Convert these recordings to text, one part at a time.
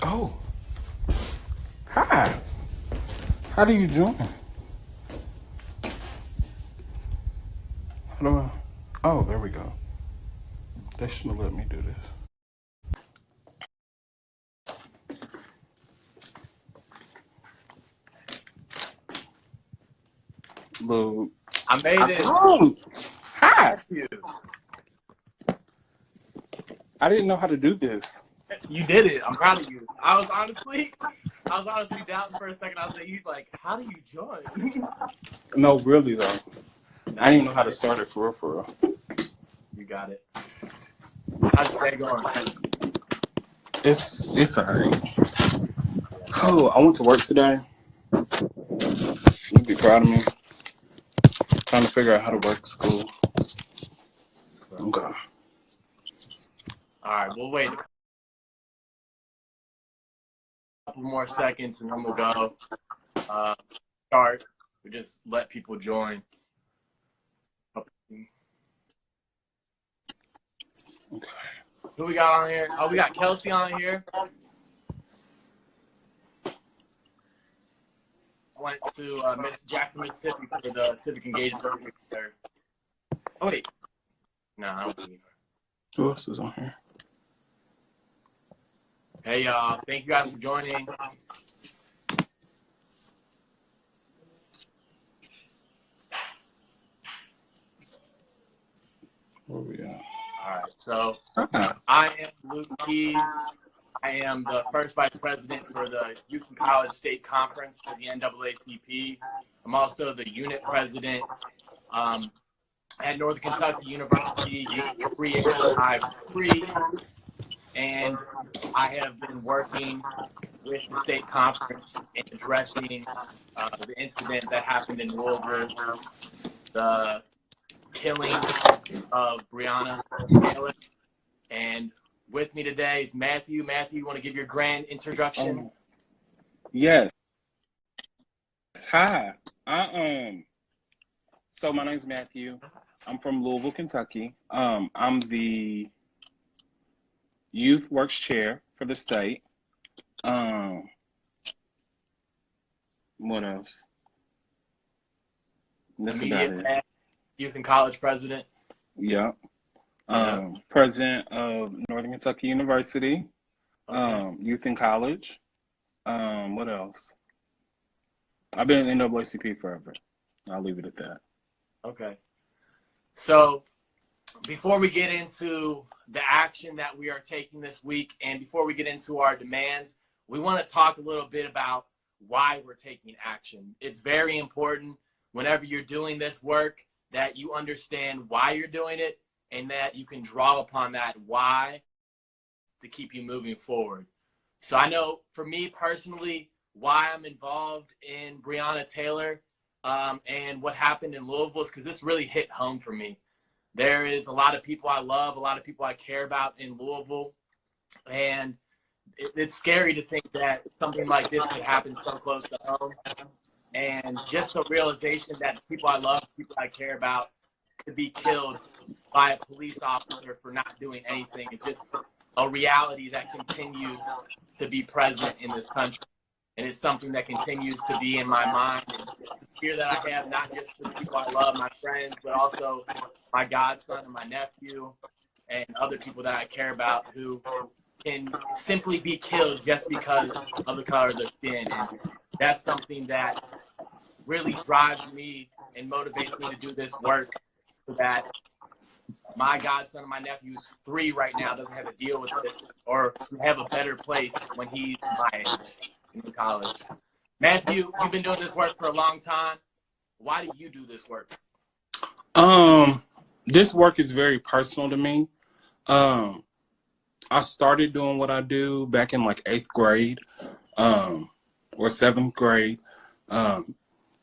Oh, hi. How do you join? How do I? Oh, there we go. They shouldn't have let me do this. Look. I made it. Oh, hi. You. I didn't know how to do this. You did it. I'm proud of you. I was honestly doubting for a second. I was like, how do you join? No, really though. I didn't even know how to start it for real. You got it. How's your day going? It's alright. Oh, I went to work today. You'd be proud of me. Trying to figure out how to work school. Okay. All right, we'll wait a couple more seconds and then we'll go start. We just let people join. Okay. Who we got on here? Oh, we got Kelsey on here. I went to Jackson, Mississippi for the civic engagement there. Oh wait, no, I don't believe her. Who else is on here? Hey y'all, thank you guys for joining. Where we at? All right, so I am Luke Keys. I am the first vice president for the Youth and College State Conference for the NAACP. I'm also the unit president at Northern Kentucky University, U385-3, and I have been working with the state conference and addressing the incident that happened in Louisville, the killing of Breonna Taylor. And with me today is Matthew. Matthew, you want to give your grand introduction? Yes. Hi. So my name's Matthew. I'm from Louisville, Kentucky. I'm the youth works chair for the state. What else? That's about it. Youth and College president. Yeah. President of Northern Kentucky University. Okay. Youth and College. What else? I've been in NAACP forever. I'll leave it at that. Okay. So before we get into the action that we are taking this week and before we get into our demands, we want to talk a little bit about why we're taking action. It's very important whenever you're doing this work that you understand why you're doing it and that you can draw upon that why to keep you moving forward. So I know for me personally, why I'm involved in Breonna Taylor and what happened in Louisville is because this really hit home for me. There is a lot of people I love, a lot of people I care about in Louisville, and it's scary to think that something like this could happen so close to home. And just the realization that people I love, people I care about, could be killed by a police officer for not doing anything. It's just a reality that continues to be present in this country. And it's something that continues to be in my mind. It's a fear that I have, not just for the people I love, my friends, but also my godson and my nephew and other people that I care about who can simply be killed just because of the color of their skin. And that's something that really drives me and motivates me to do this work so that my godson and my nephew, who's 3 right now, doesn't have to deal with this or have a better place when he's my age in college. Matthew, you've been doing this work for a long time. Why do you do this work? This work is very personal to me. I started doing what I do back in like 8th grade, or 7th grade.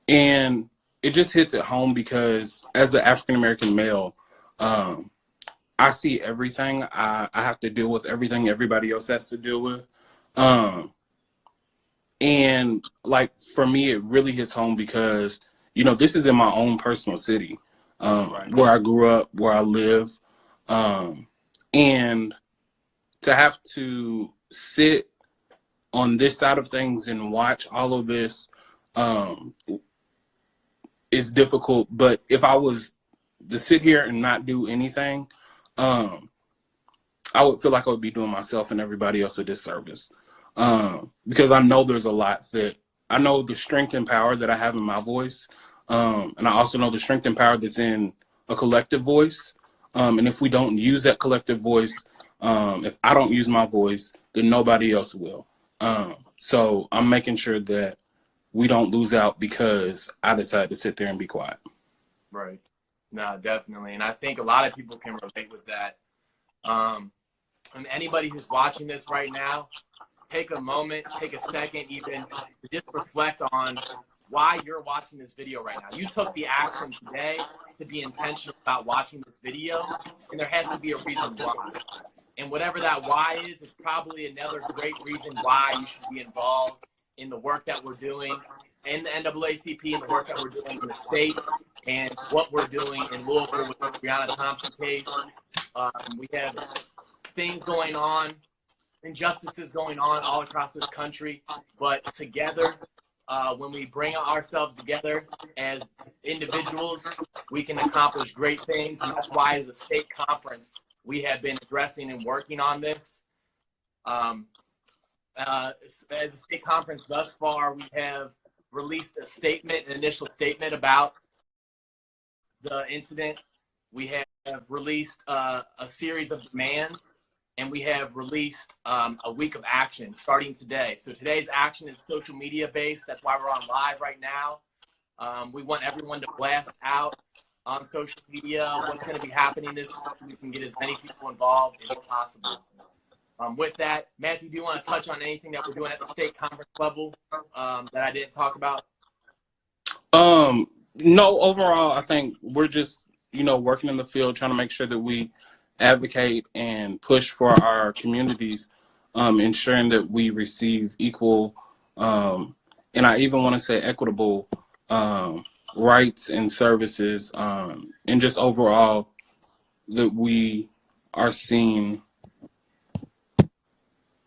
And it just hits at home because as an African-American male, I see everything. I have to deal with everything everybody else has to deal with. And like for me, it really hits home because, you know, this is in my own personal city, where I grew up, where I live. And to have to sit on this side of things and watch all of this, it's difficult. But if I was to sit here and not do anything, I would feel like I would be doing myself and everybody else a disservice. Because I know there's a lot that I know the strength and power that I have in my voice. And I also know the strength and power that's in a collective voice. And if we don't use that collective voice, if I don't use my voice, then nobody else will. So I'm making sure that we don't lose out because I decided to sit there and be quiet. Right. No, definitely. And I think a lot of people can relate with that. And anybody who's watching this right now, take a moment, take a second even to just reflect on why you're watching this video right now. You took the action today to be intentional about watching this video, and there has to be a reason why. And whatever that why is probably another great reason why you should be involved in the work that we're doing in the NAACP and the work that we're doing in the state and what we're doing in Louisville with the Breonna Thompson case. We have things going on, injustices going on all across this country, but together, when we bring ourselves together as individuals, we can accomplish great things. And that's why as a state conference, we have been addressing and working on this. As a state conference thus far, we have released a statement, an initial statement about the incident. We have released a series of demands, and we have released a week of action starting today. So today's action is social media based. That's why we're on live right now. We want everyone to blast out on social media what's going to be happening this week so we can get as many people involved as possible. With that, Matthew, do you want to touch on anything that we're doing at the state conference level that I didn't talk about? No, overall, I think we're just, working in the field, trying to make sure that we advocate and push for our communities, ensuring that we receive equal, and I even want to say equitable rights and services, and just overall that we are seen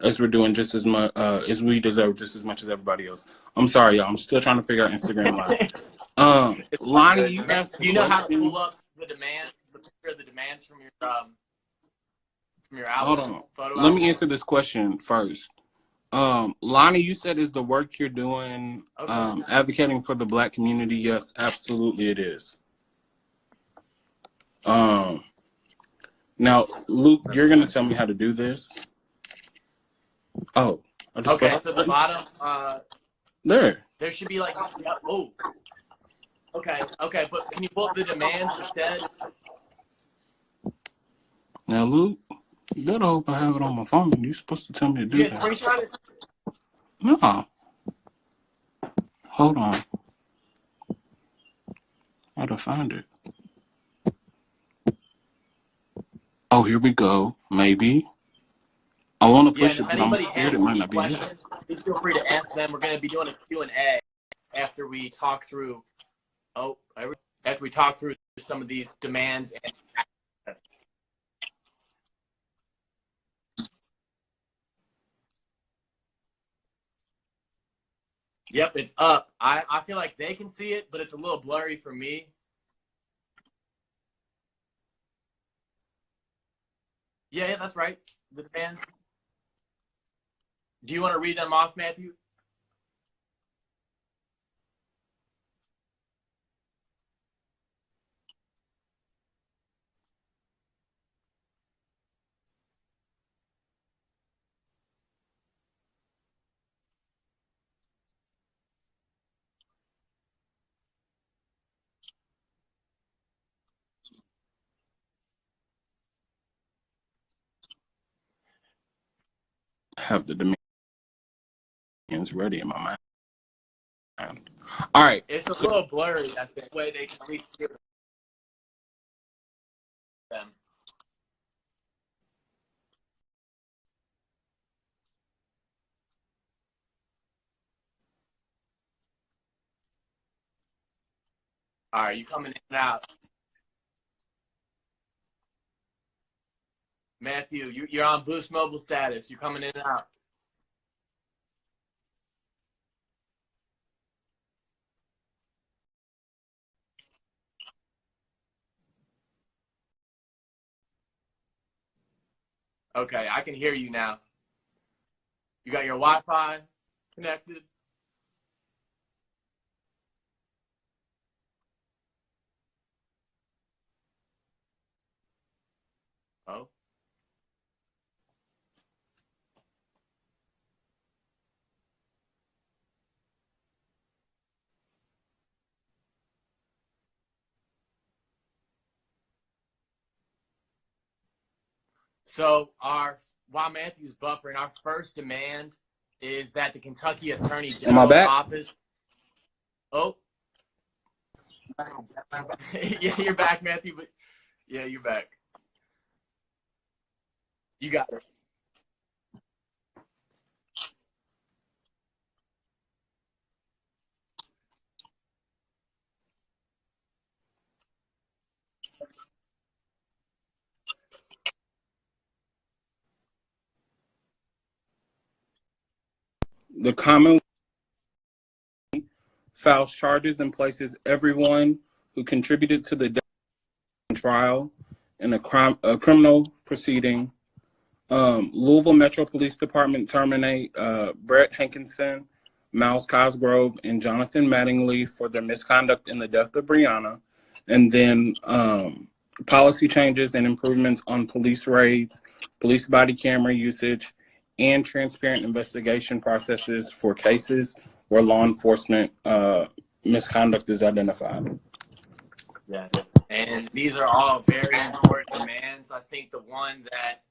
as we're doing just as much as we deserve just as much as everybody else. I'm sorry, y'all. I'm still trying to figure out Instagram Live. Lonnie, you asked Do you know how to pull up the demand, the picture of the demands from your album? Hold on. Photo Let album? me answer this question first. Lonnie, you said is the work you're doing advocating for the Black community? Yes, absolutely it is. Now, Luke, you're gonna tell me how to do this. Oh, I just Okay, so the bottom, there should be like, oh, okay, but can you pull up the demands instead? Now, Luke, you better hope I have it on my phone. You're supposed to tell me to do that. Screenshot it? No. Hold on. How to find it? Oh, here we go. Maybe. I want to push it, but I'm scared it might not be it. Please feel free to ask them. We're going to be doing a Q&A after we talk through. After we talk through some of these demands. Yep, it's up. I feel like they can see it, but it's a little blurry for me. Yeah, that's right. The demands. Do you want to read them off, Matthew? Have the demands ready in my mind. All right. It's a little blurry. That's the way they can at least hear them. All right, you coming in and out. Matthew, you're on Boost Mobile status. You're coming in and out. Okay, I can hear you now. You got your Wi-Fi connected? Oh. So while Matthew's buffering, our first demand is that the Kentucky Attorney Am I General's back? office. Oh, yeah, you're back, Matthew. But yeah, you're back. You got it. The Commonwealth files charges and places everyone who contributed to the trial in a criminal proceeding. Louisville Metro Police Department terminate Brett Hankinson, Miles Cosgrove, and Jonathan Mattingly for their misconduct in the death of Brianna. And then policy changes and improvements on police raids, police body camera usage, and transparent investigation processes for cases where law enforcement misconduct is identified. Yes. And these are all very important demands. I think the one that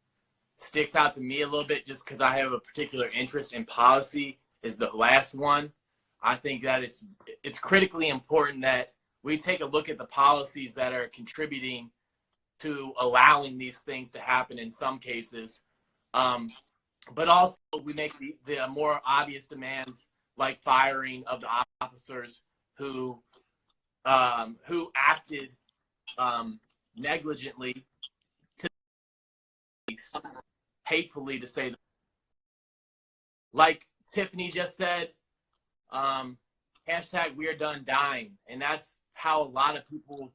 sticks out to me a little bit, just because I have a particular interest in policy, is the last one. I think that it's critically important that we take a look at the policies that are contributing to allowing these things to happen in some cases. But also we make the more obvious demands, like firing of the officers who acted negligently, to hatefully, to say. Like Tiffany just said, hashtag we are done dying, and that's how a lot of people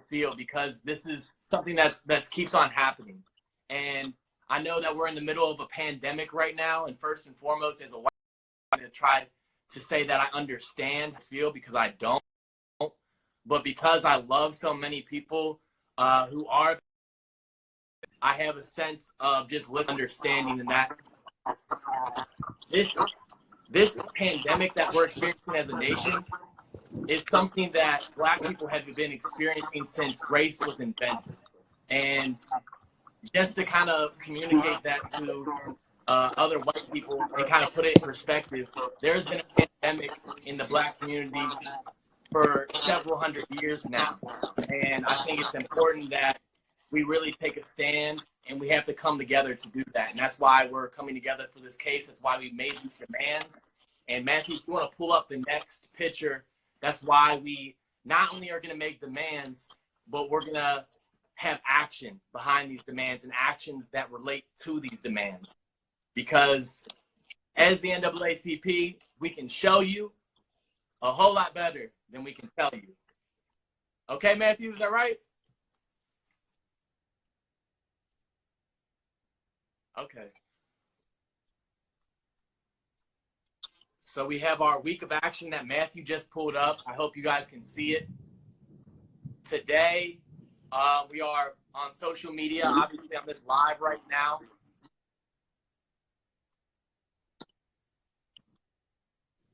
feel, because this is something that keeps on happening. And I know that we're in the middle of a pandemic right now, and first and foremost, as a white man, to try to say that I understand, I feel, because I don't, but because I love so many people who are, I have a sense of just understanding, and that this pandemic that we're experiencing as a nation, it's something that Black people have been experiencing since race was invented. And just to kind of communicate that to other white people and kind of put it in perspective, there's been a pandemic in the Black community for several hundred years now. And I think it's important that we really take a stand, and we have to come together to do that. And that's why we're coming together for this case. That's why we made these demands. And Matthew, if you want to pull up the next picture, that's why we not only are going to make demands, but we're going to have action behind these demands, and actions that relate to these demands. Because as the NAACP, we can show you a whole lot better than we can tell you. Okay, Matthew, is that right? Okay. So we have our week of action that Matthew just pulled up. I hope you guys can see it. Today, we are on social media. Obviously, I'm just live right now.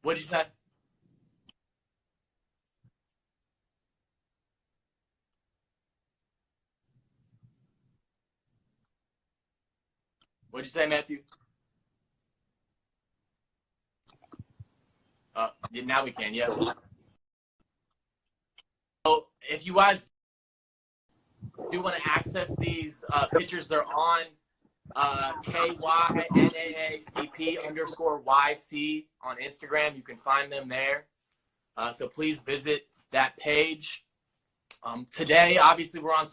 What'd you say? What'd you say, Matthew? Now we can, yes. So if you guys do want to access these pictures, they're on KYNAACP_YC on Instagram. You can find them there. So please visit that page. Today, obviously, we're on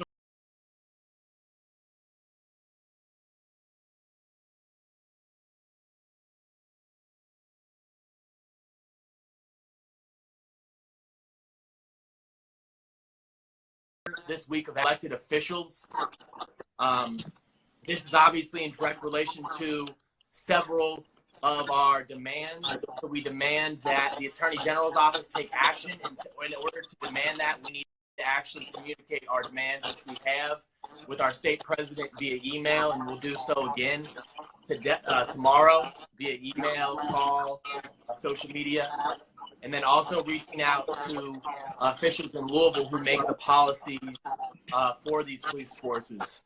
this week of elected officials. This is obviously in direct relation to several of our demands. So we demand that the Attorney General's office take action. And in order to demand that, we need to actually communicate our demands, which we have with our state president via email, and we'll do so again tomorrow via email, call, social media, and then also reaching out to officials in Louisville who make the policies for these police forces.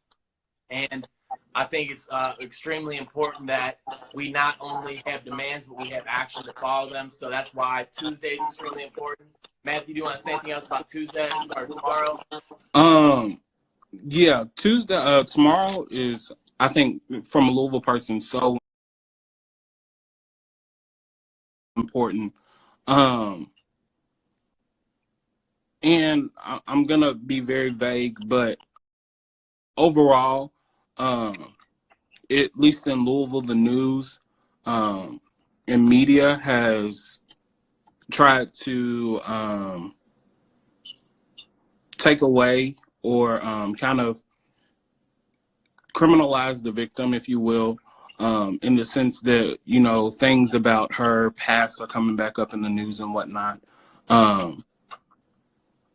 And I think it's extremely important that we not only have demands, but we have action to follow them. So that's why Tuesday is extremely important. Matthew, do you want to say anything else about Tuesday or tomorrow? Yeah, Tuesday, tomorrow is, I think, from a Louisville person, so important. And I'm gonna be very vague, but overall, at least in Louisville, the news and media has tried to take away or kind of criminalize the victim, if you will, in the sense that, you know, things about her past are coming back up in the news and whatnot.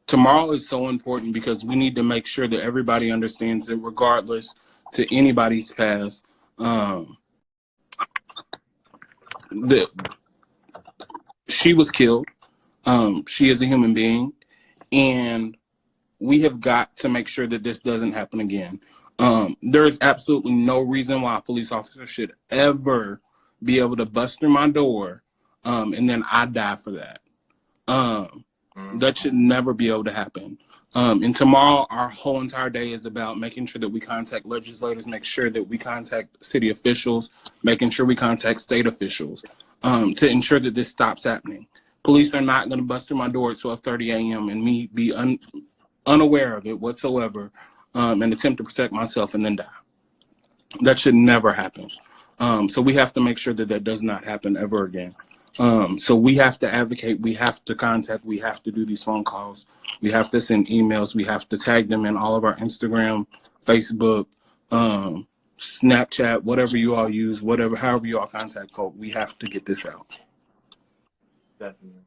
Tomorrow is so important because we need to make sure that everybody understands that regardless to anybody's past, that she was killed. She is a human being, and we have got to make sure that this doesn't happen again. There is absolutely no reason why a police officer should ever be able to bust through my door, and then I die for that. That should never be able to happen. And tomorrow, our whole entire day is about making sure that we contact legislators, make sure that we contact city officials, making sure we contact state officials to ensure that this stops happening. Police are not going to bust through my door at 12:30 a.m. and me be unaware of it whatsoever and attempt to protect myself and then die. That should never happen. So we have to make sure that that does not happen ever again. So we have to advocate, we have to contact, we have to do these phone calls, we have to send emails, we have to tag them in all of our Instagram, Facebook, Snapchat, whatever you all use, however you all contact folk, we have to get this out. Definitely.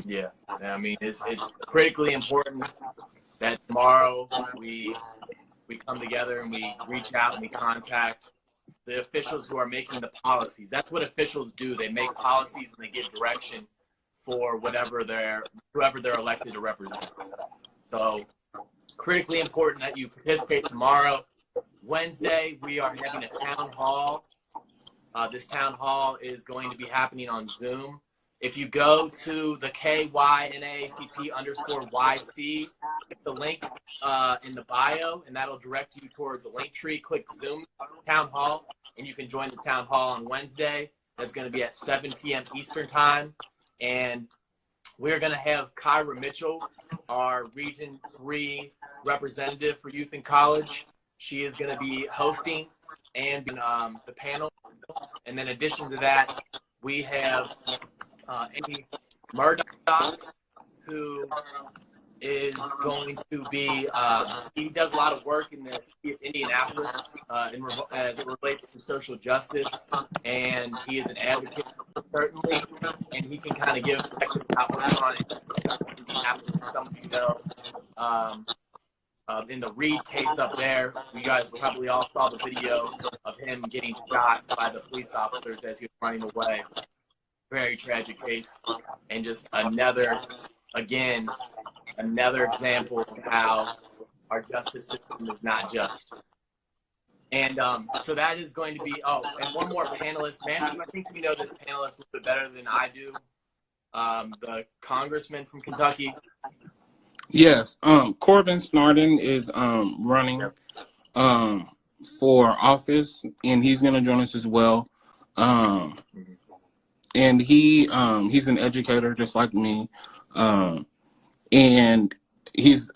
Yeah. I mean, it's critically important that tomorrow we come together and we reach out and we contact the officials who are making the policies. That's what officials do. They make policies and they give direction for whoever they're elected to represent. So critically important that you participate tomorrow. Wednesday, we are having a town hall. This town hall is going to be happening on Zoom. If you go to the KYNAACP_YC, the link in the bio, and that'll direct you towards a link tree. Click Zoom Town Hall, and you can join the Town Hall on Wednesday. That's going to be at 7 p.m. Eastern Time. And we're going to have Kyra Mitchell, our Region 3 representative for Youth in College. She is going to be hosting and the panel. And then in addition to that, we have Amy Murdoch, who is going to be, he does a lot of work in the city of Indianapolis as it relates to social justice, and he is an advocate, certainly, and he can kind of give perspective about what's going on in Indianapolis. Some of you know, in the Reed case up there, you guys probably all saw the video of him getting shot by the police officers as he was running away. Very tragic case, and just another example of how our justice system is not just. And so that is going to be, and one more panelist. Matthew, I think you know this panelist a little bit better than I do. The congressman from Kentucky. Yes, Corbin Snarden is running for office, and he's going to join us as well. And he's an educator just like me, and he's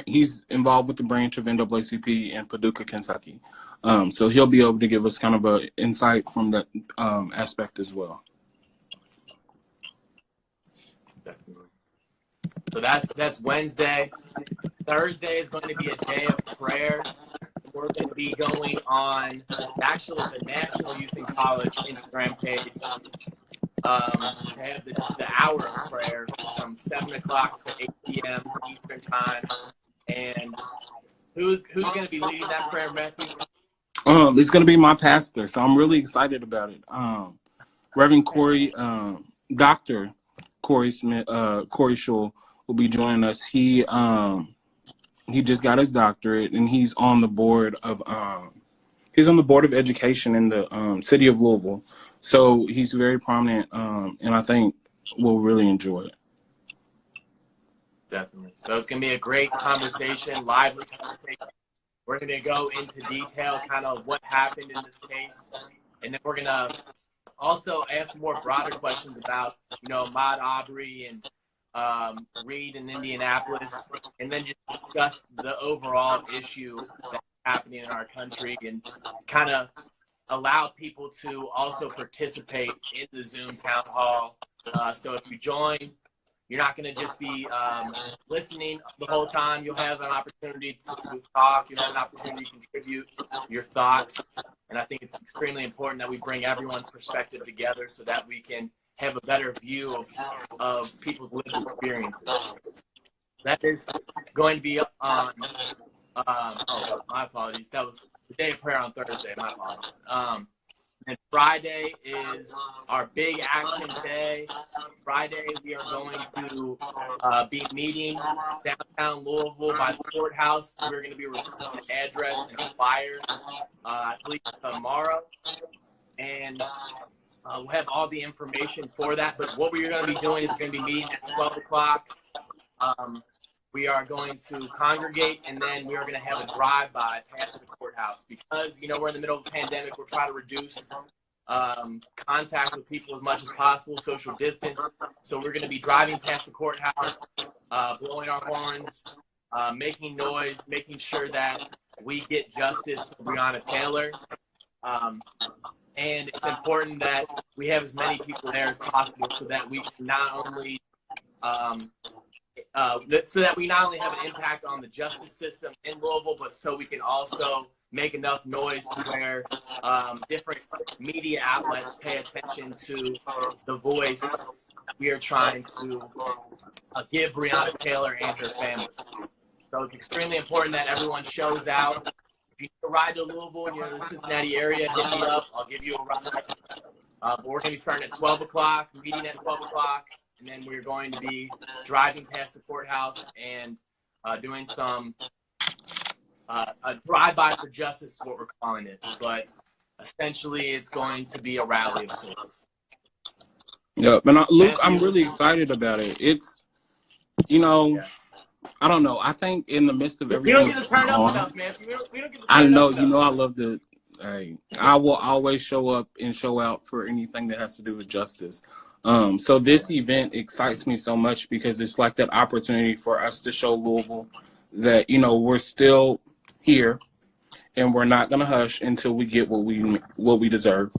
he's involved with the branch of NAACP in Paducah, Kentucky. So he'll be able to give us kind of an insight from that aspect as well. Definitely. So that's Wednesday. Thursday is going to be a day of prayer. We're going to be going on actually the National Youth in College Instagram page. They have the hour of prayer from 7 o'clock to 8 p.m. Eastern time. And who's going to be leading that prayer, Matthew? It's going to be my pastor, so I'm really excited about it. Reverend Corey, Dr. Corey Smith, Corey Shaw will be joining us. He just got his doctorate, and he's on the board of education in the city of Louisville. So he's very prominent, and I think we'll really enjoy it. Definitely. So it's going to be a great conversation, lively conversation. We're going to go into detail, kind of what happened in this case, and then we're going to also ask more broader questions about, Ahmaud Arbery and Reed in Indianapolis, and then just discuss the overall issue that's happening in our country and kind of allow people to also participate in the Zoom town hall. So if you join, you're not going to just be listening the whole time. You'll have an opportunity to talk. You'll have an opportunity to contribute your thoughts. And I think it's extremely important that we bring everyone's perspective together so that we can have a better view of people's lived experiences. That is going to be on, my apologies. That was the day of prayer on Thursday. My apologies. And Friday is our big action day. Friday, we are going to be meeting downtown Louisville by the courthouse. We're going to be releasing an address and flyers, I believe, tomorrow. And we'll have all the information for that. But what we're going to be doing is we're going to be meeting at 12 o'clock. We are going to congregate, and then we are going to have a drive-by past the courthouse. Because, we're in the middle of a pandemic, we're trying to reduce contact with people as much as possible, social distance. So we're going to be driving past the courthouse, blowing our horns, making noise, making sure that we get justice for Breonna Taylor. And it's important that we have as many people there as possible so that we can not only have an impact on the justice system in Louisville, but so we can also make enough noise to where different media outlets pay attention to the voice we are trying to give Breonna Taylor and her family. So it's extremely important that everyone shows out. If you need a ride to Louisville and you're in the Cincinnati area, hit me up. I'll give you a ride. But we're going to be starting at 12 o'clock, meeting at 12 o'clock. And then we're going to be driving past the courthouse and doing some a drive-by for justice is what we're calling it. But essentially, it's going to be a rally of sorts. Yeah, but Luke, I'm really excited about it. It's, I don't know. I think in the midst of everything, you don't get to turn up enough, man. We don't get to I turn know, up enough. I love the. I will always show up and show out for anything that has to do with justice. So this event excites me so much because it's like that opportunity for us to show Louisville that, we're still here and we're not going to hush until we get what we deserve,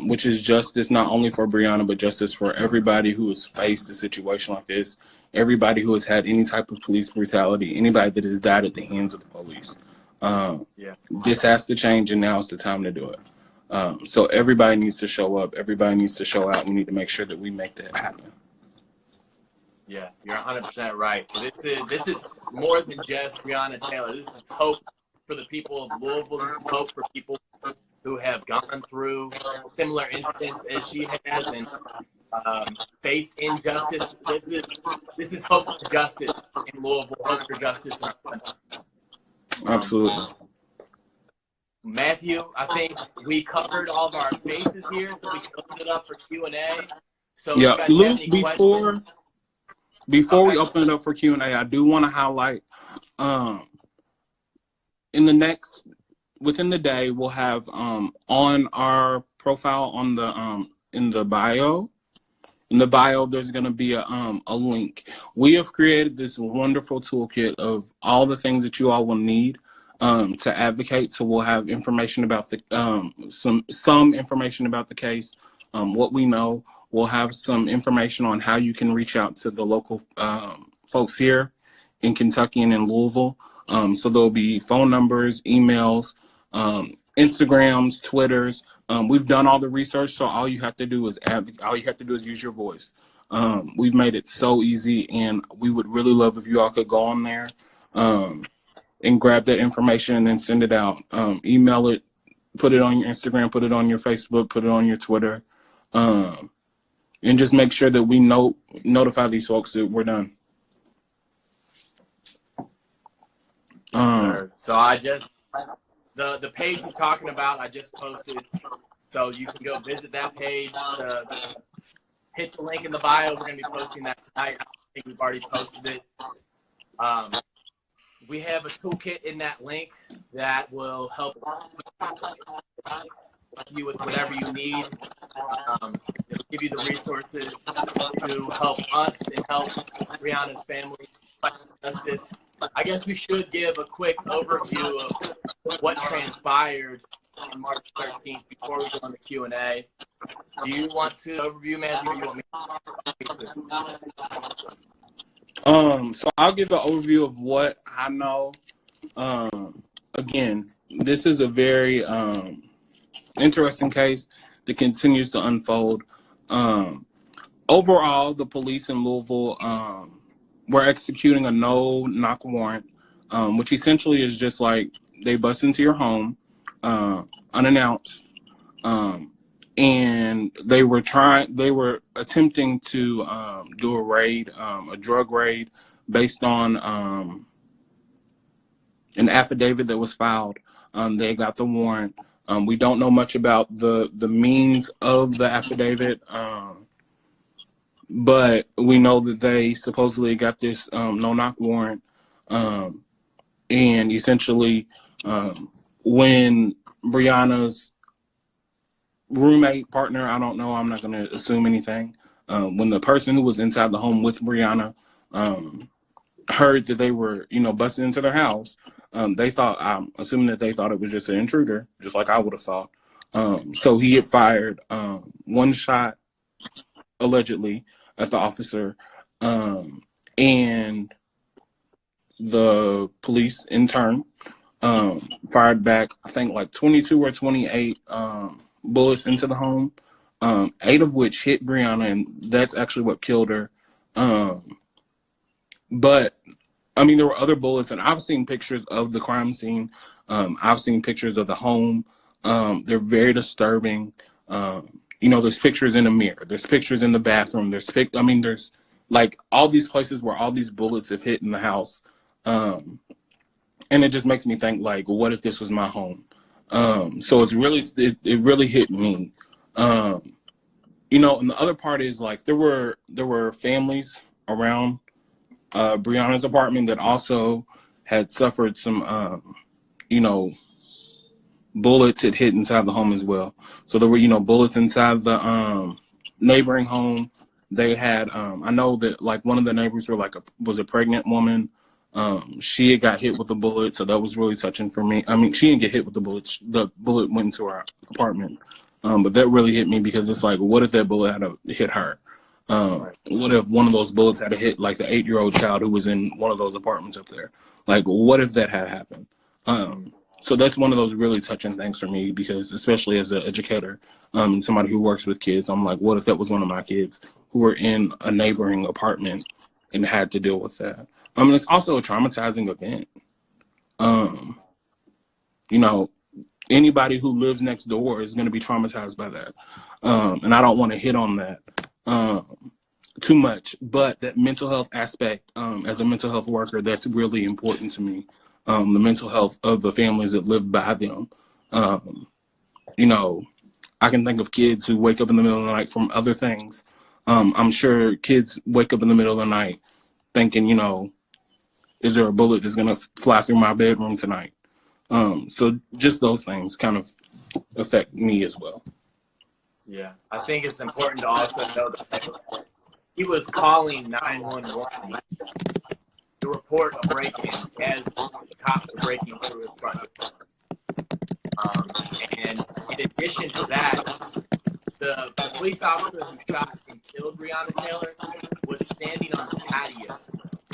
which is justice not only for Breonna, but justice for everybody who has faced a situation like this, everybody who has had any type of police brutality, anybody that has died at the hands of the police. This has to change, and now is the time to do it. So everybody needs to show up. Everybody needs to show out. We need to make sure that we make that happen. Yeah, you're 100% right. This is more than just Breonna Taylor. This is hope for the people of Louisville. This is hope for people who have gone through similar incidents as she has and faced injustice. This is hope for justice in Louisville. Hope for justice in our country. Absolutely. Matthew, I think we covered all of our bases here, so we can open it up for Q&A. So yeah, Luke, before we open it up for Q&A, I do want to highlight within the day, we'll have on our profile on the in the bio. In the bio, there's going to be a link. We have created this wonderful toolkit of all the things that you all will need to advocate. So we'll have information about the some information about the case, what we know. We'll have some information on how you can reach out to the local folks here in Kentucky and in Louisville. So there'll be phone numbers, emails, Instagrams, Twitters. We've done all the research, so all you have to do is use your voice. We've made it so easy, and we would really love if you all could go on there and grab that information and then send it out. Email it, put it on your Instagram, put it on your Facebook, put it on your Twitter, and just make sure that we notify these folks that we're done. So I just the page he's talking about, I just posted, so you can go visit that page. Hit the link in the bio. We're gonna be posting that tonight. I think we've already posted it. We have a toolkit in that link that will help you with whatever you need. It'll give you the resources to help us and help Brianna's family fight justice. I guess we should give a quick overview of what transpired on March 13th before we go on the Q&A. Do you want to overview, Matthew, or do you want me to? So I'll give an overview of what I know. Again, this is a very interesting case that continues to unfold. Overall, the police in Louisville were executing a no-knock warrant, which essentially is just like they bust into your home unannounced, and they were attempting to do a raid, a drug raid, based on an affidavit that was filed. They got the warrant. We don't know much about the means of the affidavit, but we know that they supposedly got this no-knock warrant, and essentially when Brianna's roommate, partner, I don't know, I'm not going to assume anything, when the person who was inside the home with Brianna heard that they were, busting into their house, I'm assuming that they thought it was just an intruder, just like I would have thought. So he had fired one shot, allegedly, at the officer, and the police, in turn, fired back, I think, like 22 or 28 bullets into the home, 8 of which hit Brianna, and that's actually what killed her. But I mean, there were other bullets, and I've seen pictures of the crime scene. I've seen pictures of the home. They're very disturbing. There's pictures in the mirror. There's pictures in the bathroom. There's like all these places where all these bullets have hit in the house. And it just makes me think, like, what if this was my home? So it really hit me. And the other part is, like, there were families around Brianna's apartment that also had suffered some, bullets had hit inside the home as well. So there were, bullets inside the neighboring home. They had, I know that, like, one of the neighbors was a pregnant woman. She had got hit with a bullet, so that was really touching for me. I mean, she didn't get hit with the bullet. The bullet went into her apartment. But that really hit me because it's like, what if that bullet had hit her? What if one of those bullets had hit, like, the 8-year-old child who was in one of those apartments up there? Like, what if that had happened? So that's one of those really touching things for me, because especially as an educator and somebody who works with kids, I'm like, what if that was one of my kids who were in a neighboring apartment and had to deal with that? It's also a traumatizing event. Anybody who lives next door is going to be traumatized by that. And I don't want to hit on that too much, but that mental health aspect, as a mental health worker, that's really important to me. The mental health of the families that live by them. I can think of kids who wake up in the middle of the night from other things. I'm sure kids wake up in the middle of the night thinking, is there a bullet that's going to fly through my bedroom tonight? So just those things kind of affect me as well. Yeah, I think it's important to also know that he was calling 911 to report a break-in as the cops were breaking through his front door. And in addition to that, the police officer who shot and killed Breonna Taylor was standing on the patio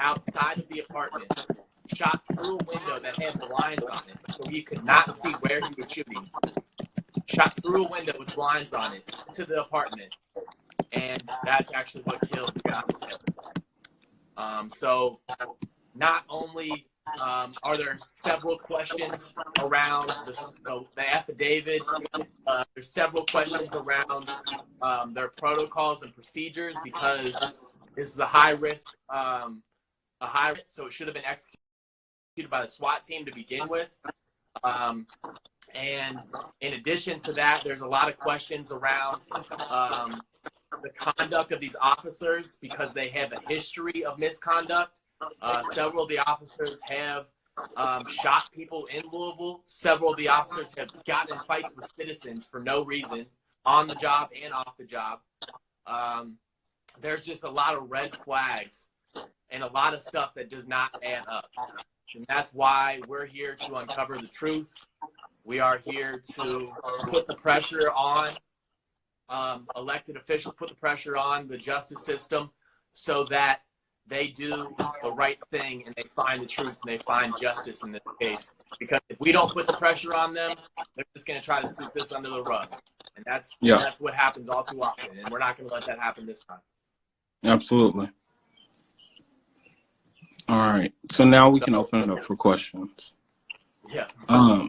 outside of the apartment, shot through a window that had blinds on it, so he could not see where he was shooting. Shot through a window with blinds on it to the apartment, and that's actually what killed the guy. So not only are there several questions around the affidavit, there's several questions around their protocols and procedures, because this is a high risk, so it should have been executed by the SWAT team to begin with. And in addition to that, there's a lot of questions around the conduct of these officers, because they have a history of misconduct. Several of the officers have shot people in Louisville. Several of the officers have gotten in fights with citizens for no reason, on the job and off the job. There's just a lot of red flags and a lot of stuff that does not add up. And that's why we're here to uncover the truth. We are here to put the pressure on elected officials, put the pressure on the justice system, so that they do the right thing and they find the truth and they find justice in this case. Because if we don't put the pressure on them, they're just going to try to sweep this under the rug. And that's what happens all too often. And we're not going to let that happen this time. Absolutely. All right. So now we can open it up for questions. Yeah.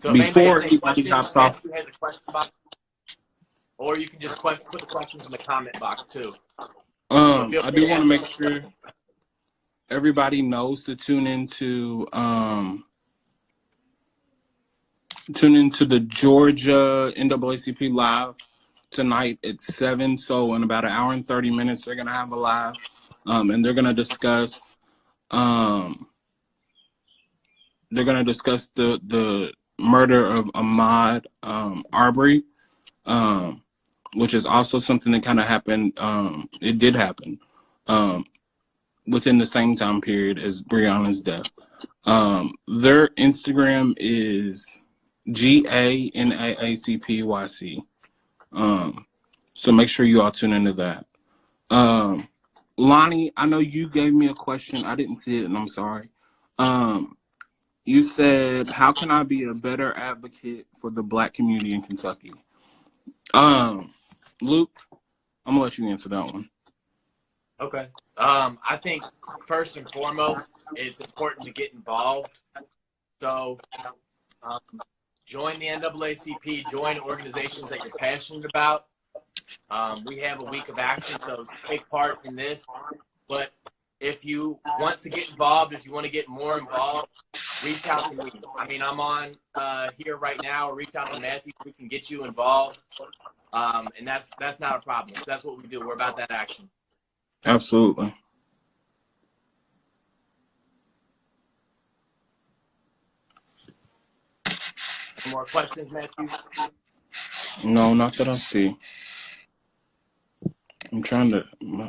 So before anybody hops off, has a question box, or you can just put the questions in the comment box too. I do want to make sure everybody knows to tune into the Georgia NAACP live tonight at 7. So in about an hour and 30 minutes, they're gonna have a live, and they're gonna discuss the murder of Ahmaud Arbery, which is also something that kind of happened. It did happen within the same time period as Breonna's death. Their Instagram is GANAACPYC. So make sure you all tune into that. Lonnie, I know you gave me a question. I didn't see it, and I'm sorry. You said, how can I be a better advocate for the Black community in Kentucky? Luke, I'm gonna let you answer that one. Okay. I think first and foremost, it's important to get involved. So join the NAACP, join organizations that you're passionate about. We have a week of action, so take part in this. But if you want to get involved, if you want to get more involved, reach out to me. I mean, I'm on here right now, or reach out to Matthew. We can get you involved. And that's not a problem. So that's what we do. We're about that action. Absolutely. Any more questions, Matthew? No, not that I see. I'm trying to.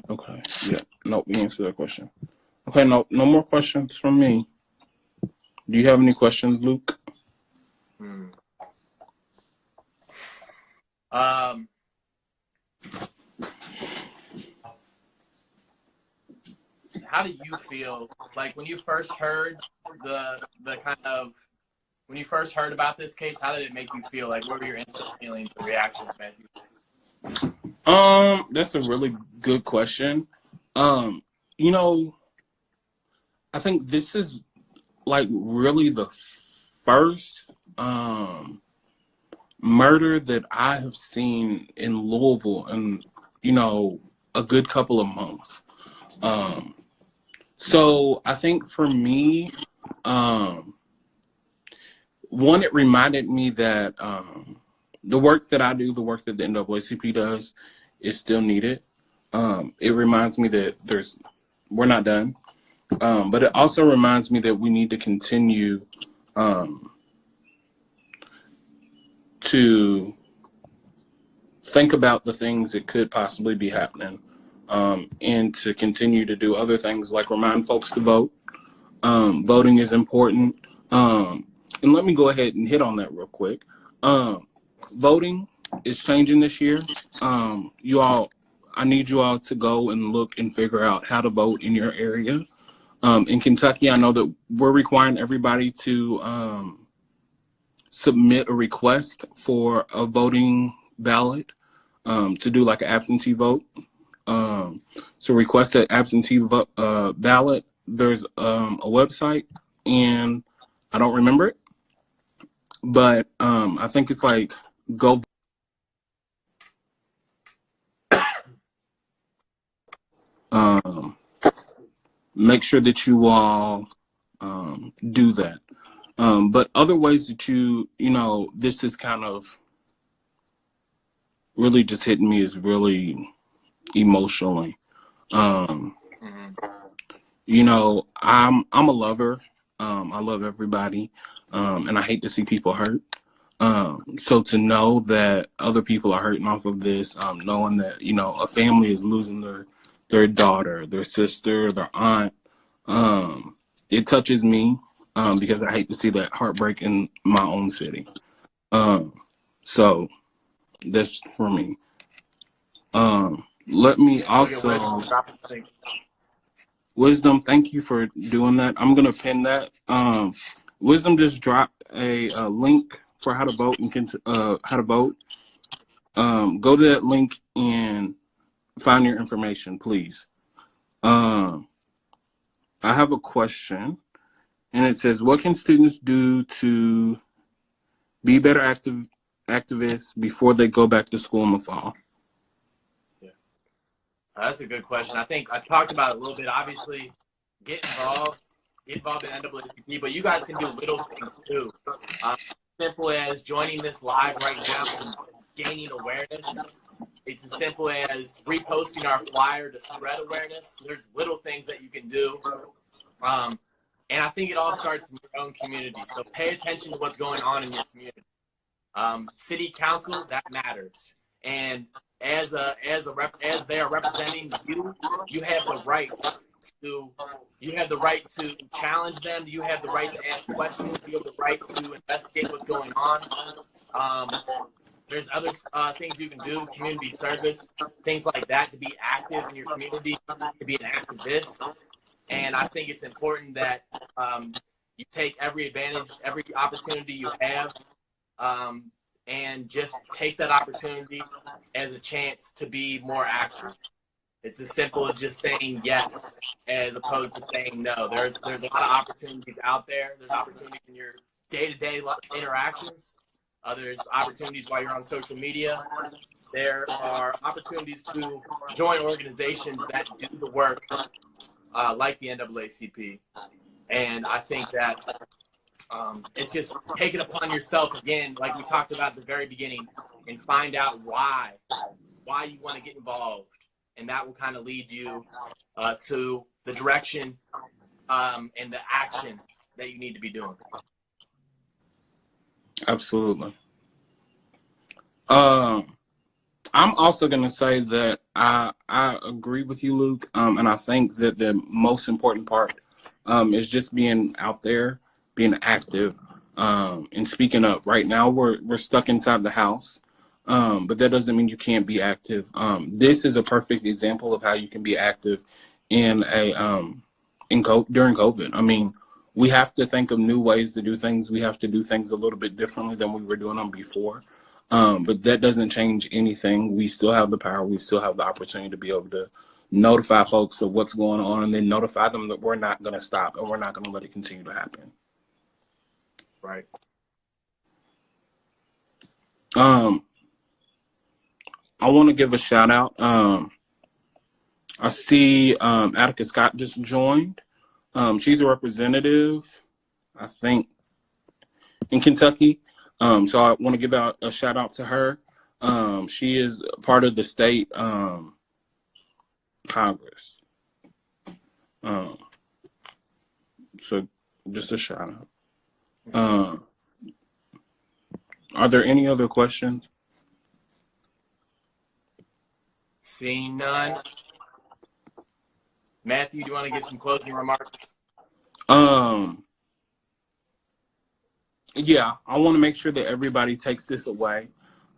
Okay. Yeah. Nope. We answered that question. Okay. No more questions from me. Do you have any questions, Luke? How do you feel like when you first heard when you first heard about this case? How did it make you feel? Like, what were your instant feelings and reactions, Matthew? That's a really good question. You know, I think this is like really the first murder that I have seen in Louisville in, a good couple of months. So I think for me, one, it reminded me that the work that I do, the work that the NAACP does, is still needed. It reminds me that we're not done. But it also reminds me that we need to continue to think about the things that could possibly be happening, and to continue to do other things like remind folks to vote. Voting is important. And let me go ahead and hit on that real quick. Voting is changing this year. I need you all to go and look and figure out how to vote in your area. In Kentucky, I know that we're requiring everybody to submit a request for a voting ballot to do like an absentee vote. So request an absentee ballot. There's a website, and I don't remember it, but I think it's like go. Make sure that you all do that. But other ways that this is kind of really just hitting me is really emotionally. I'm a lover. I love everybody, and I hate to see people hurt. So to know that other people are hurting off of this, knowing that a family is losing their daughter, their sister, their aunt, it touches me because I hate to see that heartbreak in my own city. So that's for me. Let me also. Wisdom, thank you for doing that. I'm gonna pin that. Wisdom just dropped a link for how to vote and how to vote. Go to that link and find your information, please. I have a question, and it says, "What can students do to be better activists before they go back to school in the fall?" That's a good question. I think I talked about it a little bit. Obviously, get involved in NAACP, but you guys can do little things too. Simple as joining this live right now and gaining awareness. It's as simple as reposting our flyer to spread awareness. There's little things that you can do. And I think it all starts in your own community. So pay attention to what's going on in your community. City council, that matters. And as they are representing you, you have the right to challenge them. You have the right to ask questions. You have the right to investigate what's going on. There's other things you can do, community service, things like that, to be active in your community, to be an activist. And I think it's important that you take every advantage, every opportunity you have, and just take that opportunity as a chance to be more active. It's as simple as just saying yes as opposed to saying no. There's a lot of opportunities out there. There's opportunities in your day-to-day interactions. There's opportunities while you're on social media. There are opportunities to join organizations that do the work like the NAACP. And I think that it's just take it upon yourself again, like we talked about at the very beginning, and find out why you want to get involved. And that will kind of lead you to the direction and the action that you need to be doing. Absolutely. I'm also going to say that I agree with you, Luke, and I think that the most important part is just being out there, being active, and speaking up. Right now, we're stuck inside the house, but that doesn't mean you can't be active. This is a perfect example of how you can be active during COVID. I mean, we have to think of new ways to do things. We have to do things a little bit differently than we were doing them before. But that doesn't change anything. We still have the power. We still have the opportunity to be able to notify folks of what's going on, and then notify them that we're not going to stop and we're not going to let it continue to happen. Right. I want to give a shout out. I see Attica Scott just joined. She's a representative, I think, in Kentucky. So I want to give out a shout out to her. She is part of the state Congress. So just a shout out. Are there any other questions? Seeing none. Matthew, do you want to give some closing remarks? Yeah, I want to make sure that everybody takes this away.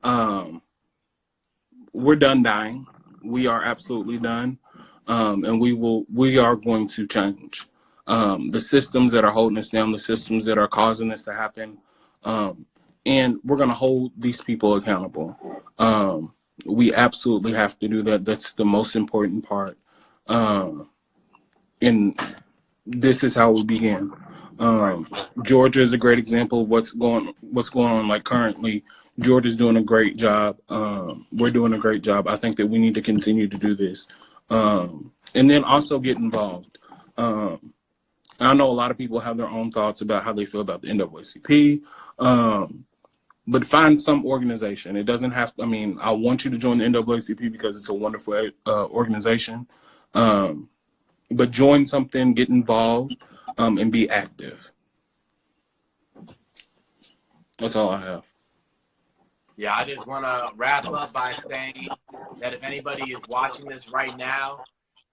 We're done dying. We are absolutely done. And we are going to change. the systems that are holding us down, the systems that are causing this to happen. And we're going to hold these people accountable. We absolutely have to do that. That's the most important part. And this is how we begin. Georgia is a great example of what's going on. Like currently, Georgia's doing a great job. We're doing a great job. I think that we need to continue to do this, and then also get involved. I know a lot of people have their own thoughts about how they feel about the NAACP, but find some organization. It doesn't have to, I mean, I want you to join the NAACP because it's a wonderful organization, but join something, get involved, and be active. That's all I have. Yeah, I just want to wrap up by saying that if anybody is watching this right now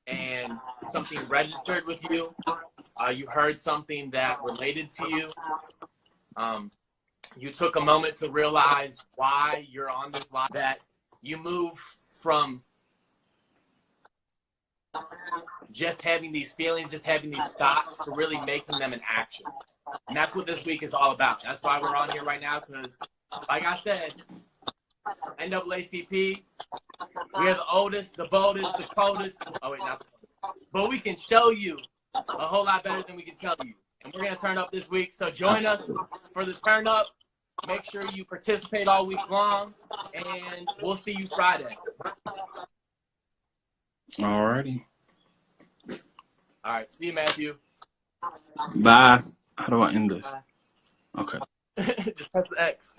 and something registered with you, you heard something that related to you, you took a moment to realize why you're on this live, that you move from just having these feelings, just having these thoughts, to really making them an action. And that's what this week is all about. That's why we're on here right now, because like I said, NAACP, we are the oldest, the boldest, the coldest. Oh, wait, not the coldest. But we can show you a whole lot better than we can tell you. And we're going to turn up this week. So join us for the turn up. Make sure you participate all week long. And we'll see you Friday. All righty. All right. See you, Matthew. Bye. How do I end this? Bye. Okay. Just press the X.